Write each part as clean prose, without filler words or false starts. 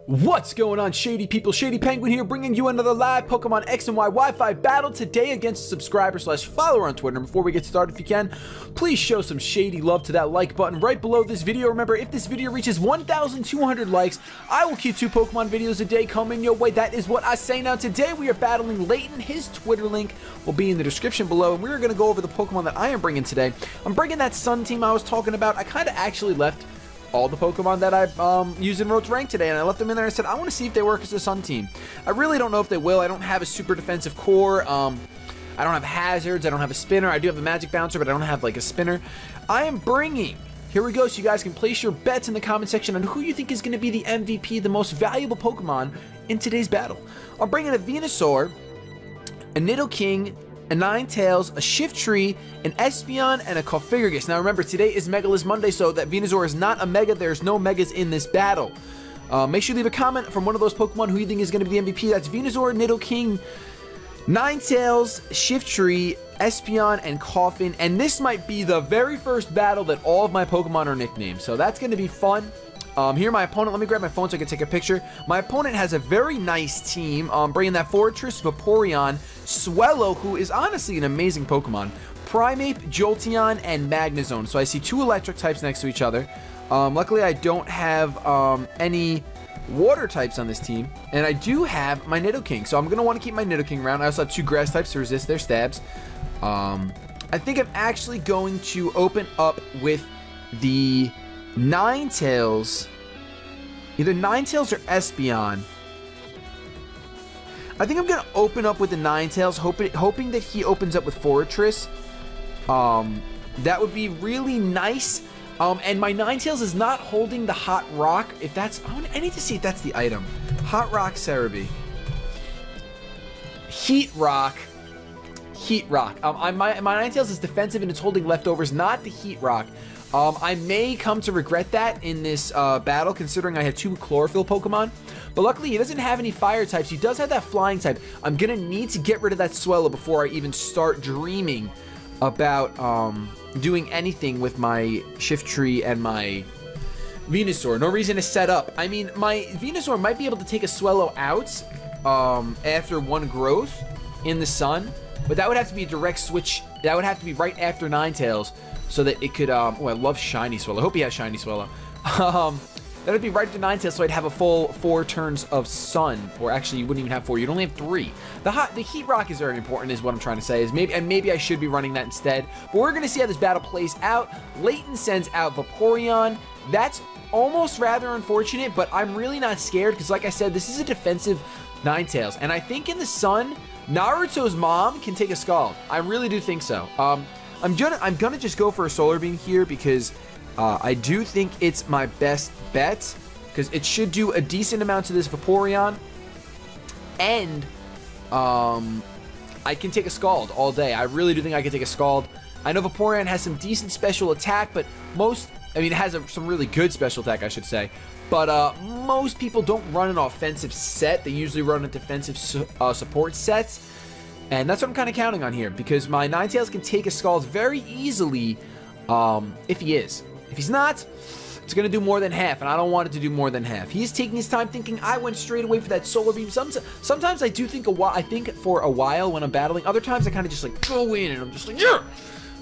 What's going on, Shady people? ShadyPenguinn here, bringing you another live Pokemon X and Y Wi-Fi battle today against a subscriber/follower on Twitter. And before we get started, if you can, please show some shady love to that like button right below this video. Remember, if this video reaches 1,200 likes, I will keep 2 Pokemon videos a day coming your way. That is what I say. Now, today we are battling Leighton. His Twitter link will be in the description below, and we're going to go over the Pokemon that I am bringing today. I'm bringing that Sun team I was talking about. I kind of actually left all the Pokemon that I used in Road to Rank today, and I left them in there and said I want to see if they work as a Sun team. I really don't know if they will. I don't have a super defensive core. I don't have hazards. I don't have a spinner. I do have a magic bouncer, but I don't have like a spinner. I am bringing, here we go, so you guys can place your bets in the comment section on who you think is going to be the MVP, the most valuable Pokemon in today's battle. I'm bringing a Venusaur, a Nidoking, a Ninetales, a Shiftry, an Espeon, and a Cofagrigus. Now remember, today is Megalist Monday, so that Venusaur is not a Mega. There's no Megas in this battle. Make sure you leave a comment from one of those Pokemon who you think is going to be the MVP. That's Venusaur, Nidoking, Ninetales, Shiftry, Espeon, and Coffin. And this might be the very first battle that all of my Pokemon are nicknamed, so that's going to be fun. Here, my opponent, let me grab my phone so I can take a picture. My opponent has a very nice team, bringing that Fortress, Vaporeon, Swellow, who is honestly an amazing Pokemon, Primeape, Jolteon, and Magnezone. So I see 2 electric types next to each other. Luckily, I don't have any water types on this team, and I do have my Nidoking, so I'm going to want to keep my Nidoking around. I also have 2 grass types to resist their stabs. I think I'm actually going to open up with the Ninetales, either Ninetales or Espeon. I think I'm going to open up with the Ninetales, hoping that he opens up with Fortress. That would be really nice. And my Ninetales is not holding the Hot Rock. If that's, I need to see if that's the item. Hot Rock Cerebi. Heat Rock. Heat Rock. My Ninetales is defensive and it's holding leftovers, not the Heat Rock. I may come to regret that in this battle, considering I have 2 Chlorophyll Pokemon. But luckily, he doesn't have any fire types. He does have that flying type. I'm going to need to get rid of that Swellow before I even start dreaming about doing anything with my Shiftry and my Venusaur. No reason to set up. I mean, my Venusaur might be able to take a Swellow out after 1 growth in the sun. But that would have to be a direct switch. That would have to be right after Ninetales, so that it could, oh, I love Shiny Swellow. I hope he has Shiny Swellow. That would be right after Ninetales, so I'd have a full 4 turns of Sun. Or actually, you wouldn't even have 4. You'd only have 3. The Heat Rock is very important, is what I'm trying to say. Maybe I should be running that instead. But we're going to see how this battle plays out. Leighton sends out Vaporeon. That's almost rather unfortunate, but I'm really not scared, because like I said, this is a defensive Ninetales. And I think in the Sun, Naruto's mom can take a Scald. I really do think so. I'm gonna just go for a Solar Beam here, because I do think it's my best bet, because it should do a decent amount to this Vaporeon, and I can take a Scald all day. I really do think I can take a Scald. I know Vaporeon has some decent special attack, but it has some really good special attack, I should say. But most people don't run an offensive set. They usually run a defensive support set. And that's what I'm kind of counting on here, because my Ninetales can take a Scald very easily if he is. If he's not, it's going to do more than half, and I don't want it to do more than half. He's taking his time thinking I went straight away for that Solar Beam. Sometimes I do think I think for a while when I'm battling. Other times I kind of just like go in and I'm just like, yeah.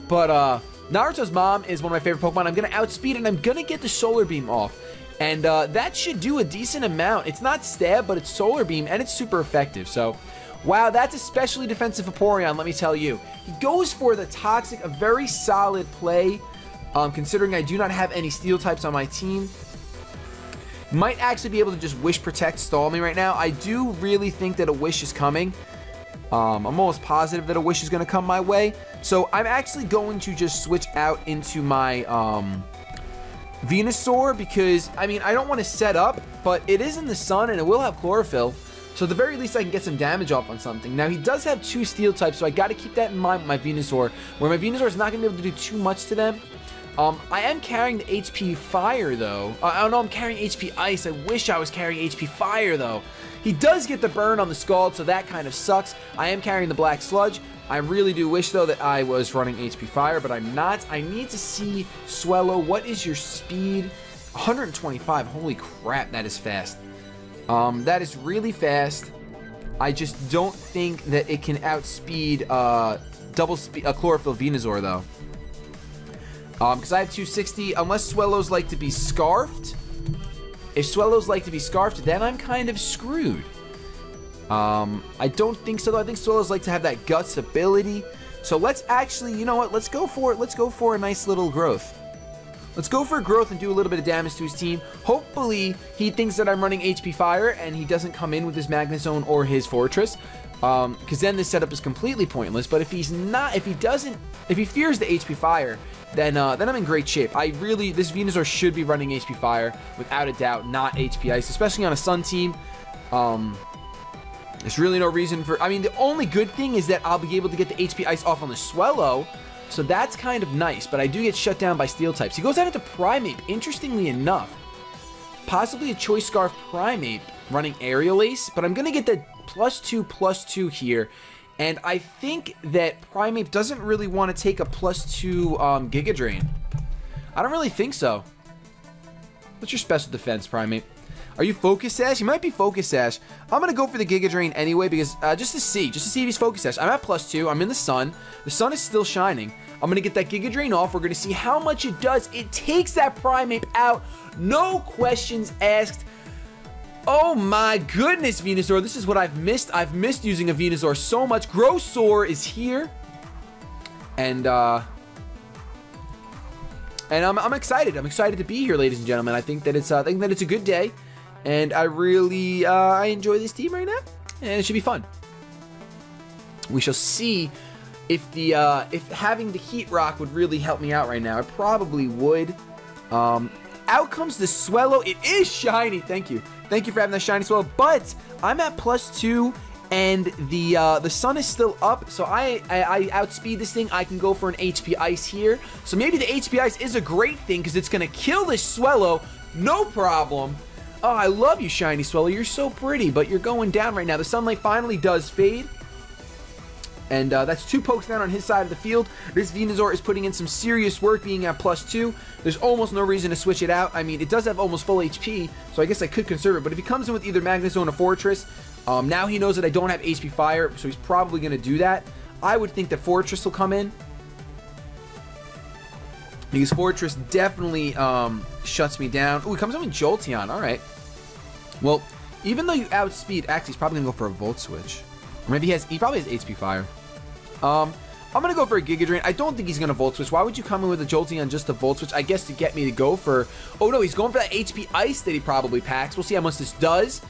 But Naruto's mom is one of my favorite Pokemon. I'm going to outspeed and I'm going to get the Solar Beam off. And that should do a decent amount. It's not Stab, but it's Solar Beam, and it's super effective. So, wow, that's especially defensive Vaporeon, let me tell you. He goes for the Toxic, a very solid play, considering I do not have any Steel types on my team. Might actually be able to just Wish Protect stall me right now. I do really think that a Wish is coming. I'm almost positive that a Wish is going to come my way. So, I'm actually going to just switch out into my Venusaur, because, I mean, I don't want to set up, but it is in the sun and it will have Chlorophyll. So at the very least, I can get some damage off on something. Now, he does have 2 Steel types, so I got to keep that in mind with my Venusaur, where my Venusaur is not going to be able to do too much to them. I am carrying the HP Fire, though. I don't know, I'm carrying HP Ice. I wish I was carrying HP Fire, though. He does get the burn on the Scald, so that kind of sucks. I am carrying the Black Sludge. I really do wish, though, that I was running HP Fire, but I'm not. I need to see, Swellow, what is your speed? 125. Holy crap, that is fast. That is really fast. I just don't think that it can outspeed double speed Chlorophyll Venusaur though. Because I have 260, unless Swellows like to be scarfed. If Swellows like to be scarfed, then I'm kind of screwed. I don't think so though. I think Swellows like to have that guts ability. So let's actually, you know what? Let's go for it. Let's go for a nice little growth. Let's go for a growth and do a little bit of damage to his team. Hopefully, he thinks that I'm running HP Fire and he doesn't come in with his Magnezone or his Fortress. Because then this setup is completely pointless. But if he's not, if he fears the HP Fire, then I'm in great shape. This Venusaur should be running HP Fire without a doubt, not HP Ice, especially on a Sun team. There's really no reason for, I mean, the only good thing is that I'll be able to get the HP Ice off on the Swellow, so that's kind of nice, but I do get shut down by Steel types. He goes out into Primeape, interestingly enough. Possibly a Choice Scarf Primeape running Aerial Ace, but I'm going to get that +2/+2 here, and I think that Primeape doesn't really want to take a +2 Giga Drain. I don't really think so. What's your special defense, Primeape? Are you Focus Sash? You might be Focus Sash. I'm going to go for the Giga Drain anyway because just to see if he's Focus Sash. I'm at +2. I'm in the sun. The sun is still shining. I'm going to get that Giga Drain off. We're going to see how much it does. It takes that Primeape out. No questions asked. Oh my goodness, Venusaur. This is what I've missed. I've missed using a Venusaur so much. Grosoar is here. And I'm excited. I'm excited to be here, ladies and gentlemen. I think that it's a good day. And I really, I enjoy this team right now, and it should be fun. We shall see if if having the Heat Rock would really help me out right now. It probably would. Out comes the Swellow. It is shiny. Thank you. Thank you for having that shiny Swellow. But I'm at +2, and the sun is still up, so I outspeed this thing. I can go for an HP Ice here. So maybe the HP Ice is a great thing because it's gonna kill this Swellow. No problem. Oh, I love you, Shiny Swellow. You're so pretty, but you're going down right now. The sunlight finally does fade. And that's 2 pokes down on his side of the field. This Venusaur is putting in some serious work being at +2. There's almost no reason to switch it out. I mean, it does have almost full HP, so I guess I could conserve it. But if he comes in with either Magnezone or Fortress, now he knows that I don't have HP Fire, so he's probably going to do that. I would think that Fortress will come in. Because Fortress definitely shuts me down. Oh, he comes in with Jolteon. All right. Well, even though you outspeed, actually, he's probably going to go for a Volt Switch. Or maybe he probably has HP Fire. I'm going to go for a Giga Drain. I don't think he's going to Volt Switch. Why would you come in with a Jolteon just to Volt Switch? I guess to get me to go for... Oh, no, he's going for that HP Ice that he probably packs. We'll see how much this does.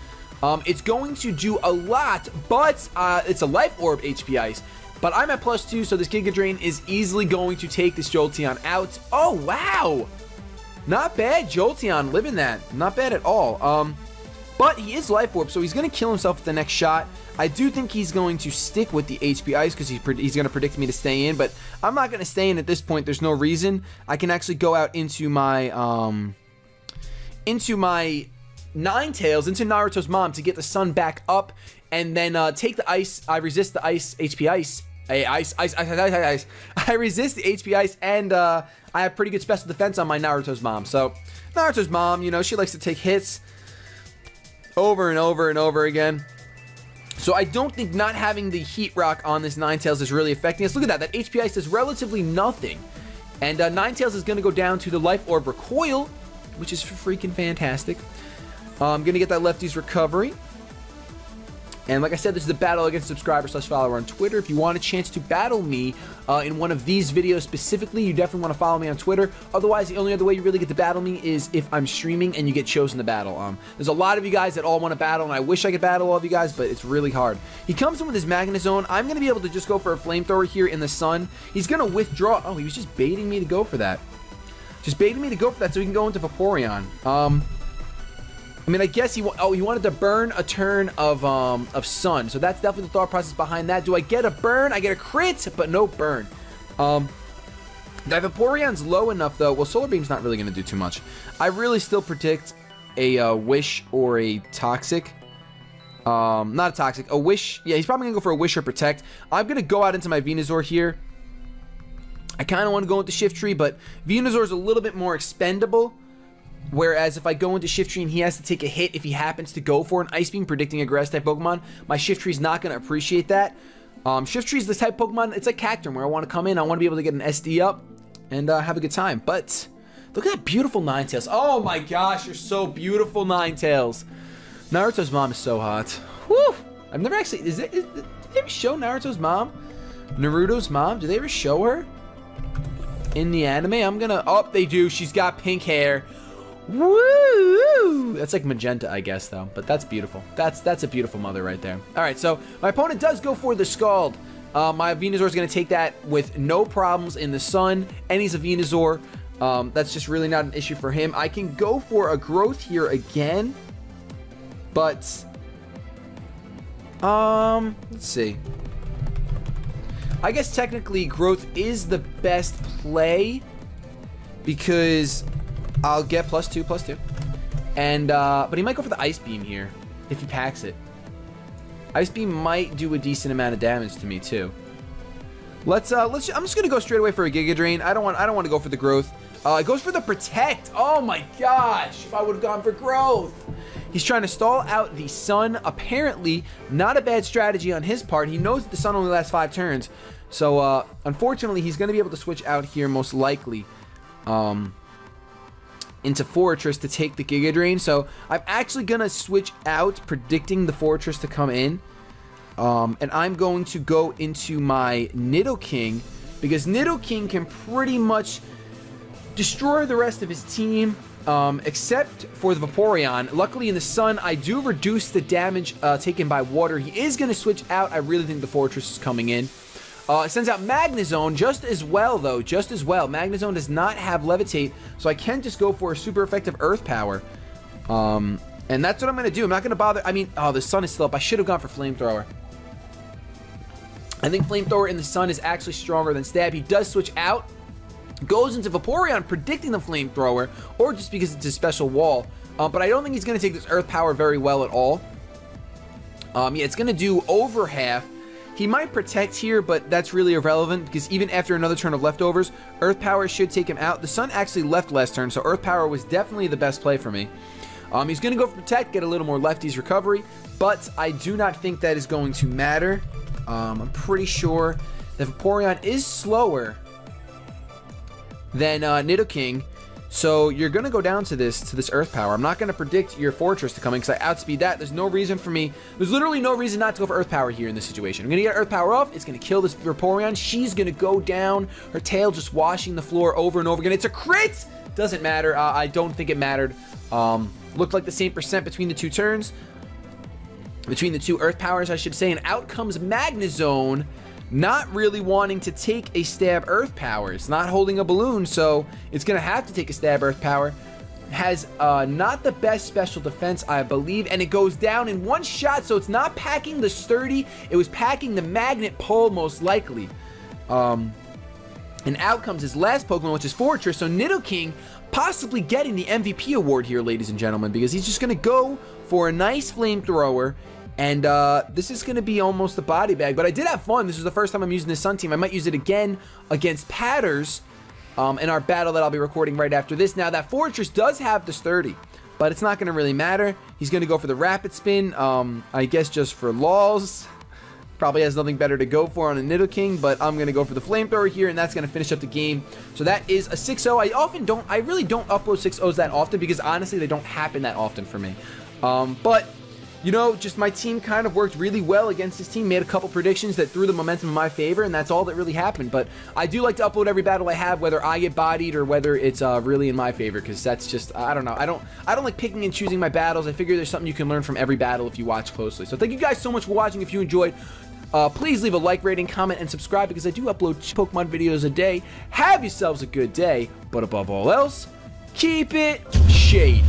It's going to do a lot, but it's a Life Orb HP Ice. But I'm at +2, so this Giga Drain is easily going to take this Jolteon out. Oh, wow! Not bad, Jolteon, living that. Not bad at all. But he is Life Orb, so he's going to kill himself with the next shot. I do think he's going to stick with the HP Ice because he's going to predict me to stay in, but I'm not going to stay in at this point. There's no reason. I can actually go out into my Ninetales, into Naruto's mom to get the sun back up, and then take the ice. I resist the ice, HP Ice. Hey, ice. I resist the HP Ice, and I have pretty good special defense on my Naruto's mom. So, Naruto's mom, you know, she likes to take hits over and over and over again. So I don't think not having the Heat Rock on this Ninetales is really affecting us. Look at that. That HP Ice does relatively nothing. And Ninetales is going to go down to the Life Orb Recoil, which is freaking fantastic. I'm going to get that Lefty's Recovery. And like I said, this is the battle against subscriber/follower on Twitter. If you want a chance to battle me in one of these videos specifically, you definitely want to follow me on Twitter. Otherwise, the only other way you really get to battle me is if I'm streaming and you get chosen to battle. There's a lot of you guys that all want to battle, and I wish I could battle all of you guys, but it's really hard. He comes in with his Magnezone. I'm going to be able to just go for a Flamethrower here in the sun. He's going to withdraw. Oh, he was just baiting me to go for that. Just baiting me to go for that so he can go into Vaporeon. I mean, I guess he wanted to burn a turn of sun, so that's definitely the thought process behind that. Do I get a burn? I get a crit, but no burn. That Vaporeon's low enough, though. Well, Solar Beam's not really going to do too much. I really still predict a Wish or a Toxic. Not a Toxic, a Wish. Yeah, he's probably going to go for a Wish or Protect. I'm going to go out into my Venusaur here. I kind of want to go into Shift Tree, but Venusaur is a little bit more expendable. Whereas if I go into Shift Tree and he has to take a hit if he happens to go for an Ice Beam predicting a Grass type Pokemon, my Shift Tree is not going to appreciate that. Shift Tree is the type Pokemon, it's like Cacturne, where I want to come in, I want to be able to get an SD up and have a good time. But look at that beautiful Ninetales. Oh my gosh, you're so beautiful, Ninetales. Naruto's mom is so hot. Woo! I've never actually, did they ever show Naruto's mom? Naruto's mom? Do they ever show her in the anime? I'm gonna, oh, they do. She's got pink hair. Woo! That's like magenta, I guess, though. But that's beautiful. That's a beautiful mother right there. All right, so my opponent does go for the Scald. My Venusaur is going to take that with no problems in the sun. And he's a Venusaur. That's just really not an issue for him. I can go for a Growth here again. But, let's see. I guess technically Growth is the best play because I'll get +2/+2. And, but he might go for the Ice Beam here if he packs it. Ice Beam might do a decent amount of damage to me too. I'm just gonna go straight away for a Giga Drain. I don't want to go for the Growth. It goes for the Protect. Oh my gosh, if I would have gone for Growth. He's trying to stall out the Sun. Apparently, not a bad strategy on his part. He knows that the Sun only lasts 5 turns. So, unfortunately, he's going to be able to switch out here most likely into Fortress to take the Giga Drain. So, I'm actually going to switch out, predicting the Fortress to come in. And I'm going to go into my Nidoking, because Nidoking can pretty much destroy the rest of his team. Except for the Vaporeon. Luckily in the sun, I do reduce the damage taken by water. He is going to switch out. I really think the Fortress is coming in. It sends out Magnezone just as well, though. Just as well. Magnezone does not have Levitate, so I can just go for a super effective Earth Power. And that's what I'm going to do. I'm not going to bother. I mean, oh, the sun is still up. I should have gone for Flamethrower. I think Flamethrower in the sun is actually stronger than Stab. He does switch out. Goes into Vaporeon, predicting the Flamethrower, or just because it's a special wall. But I don't think he's going to take this Earth Power very well at all. Yeah, it's going to do over half. He might Protect here, but that's really irrelevant, because even after another turn of leftovers, Earth Power should take him out. The Sun actually left last turn, so Earth Power was definitely the best play for me. He's going to go for Protect, get a little more Lefty's recovery, but I do not think that is going to matter. I'm pretty sure that Vaporeon is slower than Nidoking, so you're gonna go down to this Earth Power. I'm not gonna predict your Fortress to come in because I outspeed that. There's no reason for me. There's literally no reason not to go for Earth Power here in this situation. I'm gonna get Earth Power off. It's gonna kill this Vaporeon. She's gonna go down. Her tail just washing the floor over and over again. It's a crit. Doesn't matter. I don't think it mattered. Looked like the same percent between the two turns, between the two Earth Powers, I should say. And out comes Magnezone. Not really wanting to take a Stab Earth Power. It's not holding a balloon, so it's going to have to take a Stab Earth Power. Has not the best special defense, I believe, and it goes down in one shot, so it's not packing the Sturdy. It was packing the Magnet Pole, most likely. And out comes his last Pokemon, which is Fortress, so Nidoking possibly getting the MVP award here, ladies and gentlemen, because he's just going to go for a nice Flamethrower. And this is going to be almost a body bag. But I did have fun. This is the first time I'm using the Sun Team. I might use it again against Patters in our battle that I'll be recording right after this. Now, that Fortress does have the Sturdy, but it's not going to really matter. He's going to go for the Rapid Spin, I guess just for lols. Probably has nothing better to go for on a Nidoking, but I'm going to go for the Flamethrower here, and that's going to finish up the game. So that is a 6-0. I really don't upload 6-0s that often because, honestly, they don't happen that often for me. But you know, just my team kind of worked really well against this team, made a couple predictions that threw the momentum in my favor, and that's all that really happened. But I do like to upload every battle I have, whether I get bodied or whether it's really in my favor, because that's just, I don't know. I don't like picking and choosing my battles. I figure there's something you can learn from every battle if you watch closely. So thank you guys so much for watching. If you enjoyed, please leave a like, rating, comment, and subscribe, because I do upload Pokemon videos a day. Have yourselves a good day, but above all else, keep it shady.